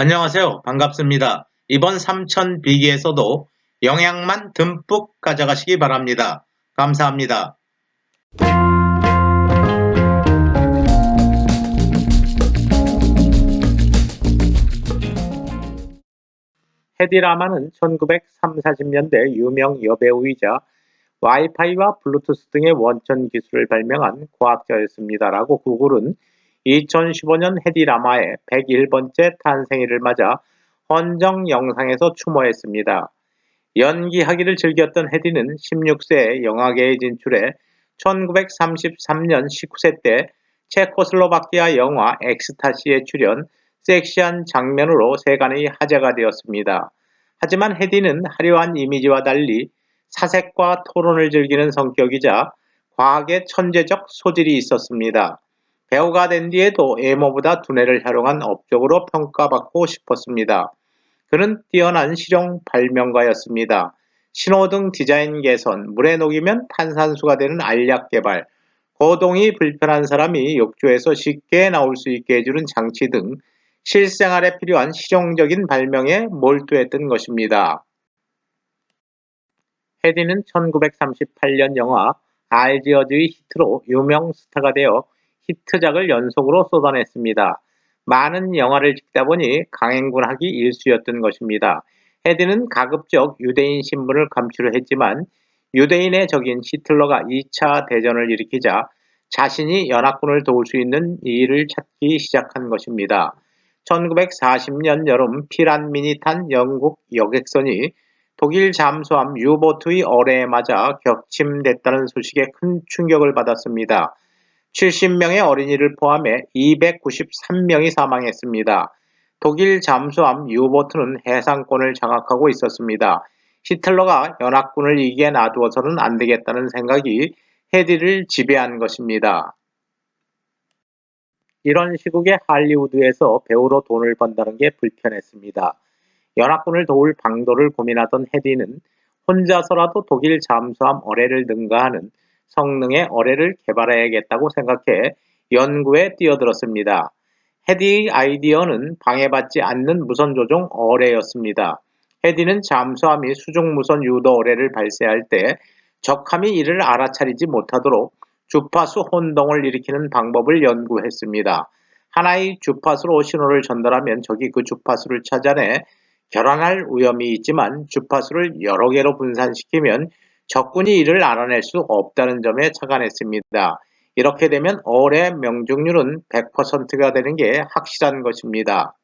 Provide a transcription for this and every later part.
안녕하세요. 반갑습니다. 이번 삼천 비기에서도 영양만 듬뿍 가져가시기 바랍니다. 감사합니다. 헤디 라마는 1930, 40년대 유명 여배우이자 와이파이와 블루투스 등의 원천 기술을 발명한 과학자였습니다라고 구글은 2015년 헤디 라마의 101번째 탄생일을 맞아 헌정 영상에서 추모했습니다. 연기하기를 즐겼던 헤디는 16세에 영화계에 진출해 1933년 19세 때 체코슬로바키아 영화 엑스타시에 출연, 섹시한 장면으로 세간의 화제가 되었습니다. 하지만 헤디는 화려한 이미지와 달리 사색과 토론을 즐기는 성격이자 과학에 천재적 소질이 있었습니다. 배우가 된 뒤에도 외모보다 두뇌를 활용한 업적으로 평가받고 싶었습니다. 그는 뛰어난 실용 발명가였습니다. 신호등 디자인 개선, 물에 녹이면 탄산수가 되는 알약 개발, 거동이 불편한 사람이 욕조에서 쉽게 나올 수 있게 해주는 장치 등 실생활에 필요한 실용적인 발명에 몰두했던 것입니다. 헤디는 1938년 영화 알지어즈의 히트로 유명 스타가 되어 히트작을 연속으로 쏟아냈습니다. 많은 영화를 찍다 보니 강행군하기 일쑤였던 것입니다. 헤디는 가급적 유대인 신분을 감추려 했지만 유대인의 적인 히틀러가 2차 대전을 일으키자 자신이 연합군을 도울 수 있는 일을 찾기 시작한 것입니다. 1940년 여름 피란민이 탄 영국 여객선이 독일 잠수함 유보트의 어뢰에 맞아 격침됐다는 소식에 큰 충격을 받았습니다. 70명의 어린이를 포함해 293명이 사망했습니다. 독일 잠수함 유보트는 해상권을 장악하고 있었습니다. 히틀러가 연합군을 이기게 놔두어서는 안 되겠다는 생각이 헤디를 지배한 것입니다. 이런 시국에 할리우드에서 배우로 돈을 번다는 게 불편했습니다. 연합군을 도울 방도를 고민하던 헤디는 혼자서라도 독일 잠수함 어뢰를 능가하는 성능의 어뢰를 개발해야겠다고 생각해 연구에 뛰어들었습니다. 헤디의 아이디어는 방해받지 않는 무선조종 어뢰였습니다. 헤디는 잠수함이 수중무선 유도 어뢰를 발사할 때 적함이 이를 알아차리지 못하도록 주파수 혼동을 일으키는 방법을 연구했습니다. 하나의 주파수로 신호를 전달하면 적이 그 주파수를 찾아내 결함할 위험이 있지만 주파수를 여러 개로 분산시키면 적군이 이를 알아낼 수 없다는 점에 착안했습니다. 이렇게 되면 어뢰 명중률은 100%가 되는 게 확실한 것입니다.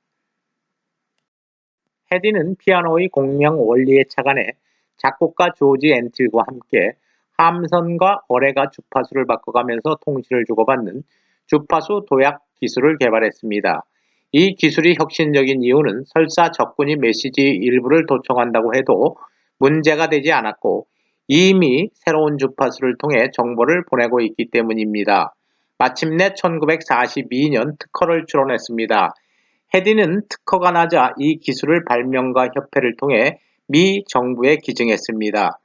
헤디는 피아노의 공명 원리에 착안해 작곡가 조지 엔틸과 함께 함선과 어뢰가 주파수를 바꿔가면서 통신을 주고받는 주파수 도약 기술을 개발했습니다. 이 기술이 혁신적인 이유는 설사 적군이 메시지의 일부를 도청한다고 해도 문제가 되지 않았고 이미 새로운 주파수를 통해 정보를 보내고 있기 때문입니다. 마침내 1942년 특허를 출원했습니다. 헤디는 특허가 나자 이 기술을 발명가 협회를 통해 미 정부에 기증했습니다.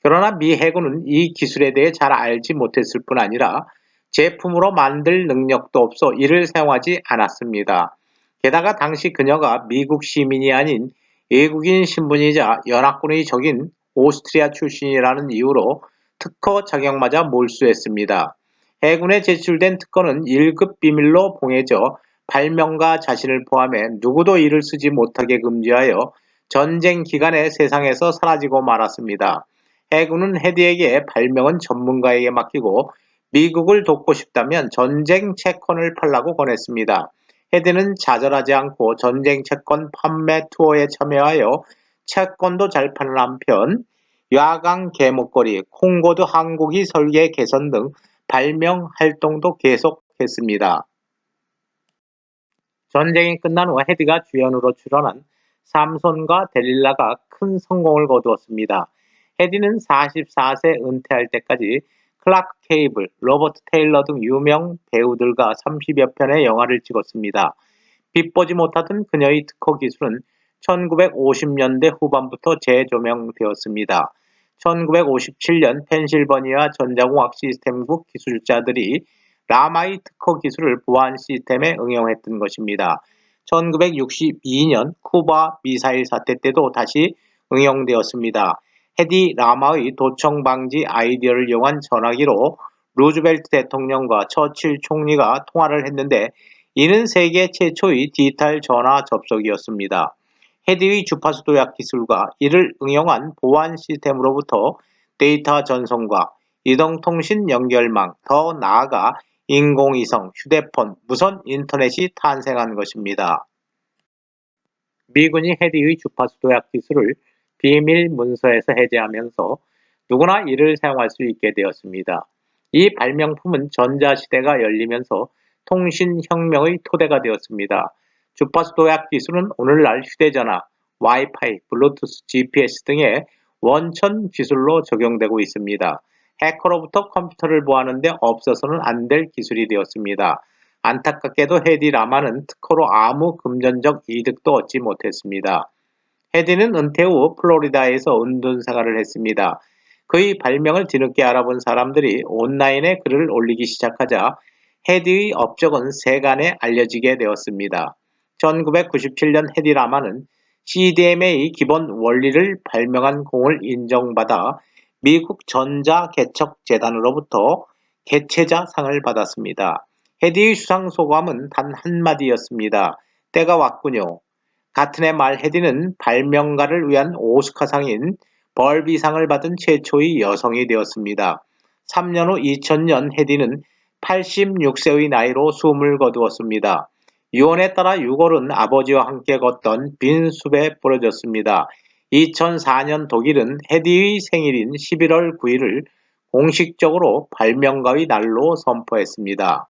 그러나 미 해군은 이 기술에 대해 잘 알지 못했을 뿐 아니라 제품으로 만들 능력도 없어 이를 사용하지 않았습니다. 게다가 당시 그녀가 미국 시민이 아닌 외국인 신분이자 연합군의 적인 오스트리아 출신이라는 이유로 특허 자격마저 몰수했습니다. 해군에 제출된 특허는 1급 비밀로 봉해져 발명가 자신을 포함해 누구도 이를 쓰지 못하게 금지하여 전쟁 기간에 세상에서 사라지고 말았습니다. 해군은 헤디에게 발명은 전문가에게 맡기고 미국을 돕고 싶다면 전쟁 채권을 팔라고 권했습니다. 헤디는 좌절하지 않고 전쟁 채권 판매 투어에 참여하여 채권도 잘 파는 한편 야광 개목걸이, 콩고드 항공기 설계 개선 등 발명 활동도 계속했습니다. 전쟁이 끝난 후 헤디가 주연으로 출연한 삼손과 델릴라가 큰 성공을 거두었습니다. 헤디는 44세 은퇴할 때까지 클라크 케이블, 로버트 테일러 등 유명 배우들과 30여 편의 영화를 찍었습니다. 빛보지 못하던 그녀의 특허 기술은 1950년대 후반부터 재조명되었습니다. 1957년 펜실버니아 전자공학 시스템국 기술자들이 라마의 특허 기술을 보안 시스템에 응용했던 것입니다. 1962년 쿠바 미사일 사태 때도 다시 응용되었습니다. 헤디 라마의 도청 방지 아이디어를 이용한 전화기로 루즈벨트 대통령과 처칠 총리가 통화를 했는데 이는 세계 최초의 디지털 전화 접속이었습니다. 헤디의 주파수 도약 기술과 이를 응용한 보안 시스템으로부터 데이터 전송과 이동통신 연결망, 더 나아가 인공위성, 휴대폰, 무선 인터넷이 탄생한 것입니다. 미군이 헤디의 주파수 도약 기술을 비밀 문서에서 해제하면서 누구나 이를 사용할 수 있게 되었습니다. 이 발명품은 전자시대가 열리면서 통신혁명의 토대가 되었습니다. 주파수 도약 기술은 오늘날 휴대전화, 와이파이, 블루투스, GPS 등의 원천 기술로 적용되고 있습니다. 해커로부터 컴퓨터를 보호하는데 없어서는 안 될 기술이 되었습니다. 안타깝게도 헤디 라마는 특허로 아무 금전적 이득도 얻지 못했습니다. 헤디는 은퇴 후 플로리다에서 은둔 생활을 했습니다. 그의 발명을 뒤늦게 알아본 사람들이 온라인에 글을 올리기 시작하자 헤디의 업적은 세간에 알려지게 되었습니다. 1997년 헤디 라마는 CDMA의 기본 원리를 발명한 공을 인정받아 미국 전자개척재단으로부터 개최자상을 받았습니다. 헤디의 수상 소감은 단 한마디였습니다. 때가 왔군요. 같은 해 말 헤디는 발명가를 위한 오스카상인 벌비상을 받은 최초의 여성이 되었습니다. 3년 후 2000년 헤디는 86세의 나이로 숨을 거두었습니다. 유언에 따라 6월은 아버지와 함께 걷던 빈 숲에 부러졌습니다. 2004년 독일은 헤디의 생일인 11월 9일을 공식적으로 발명가의 날로 선포했습니다.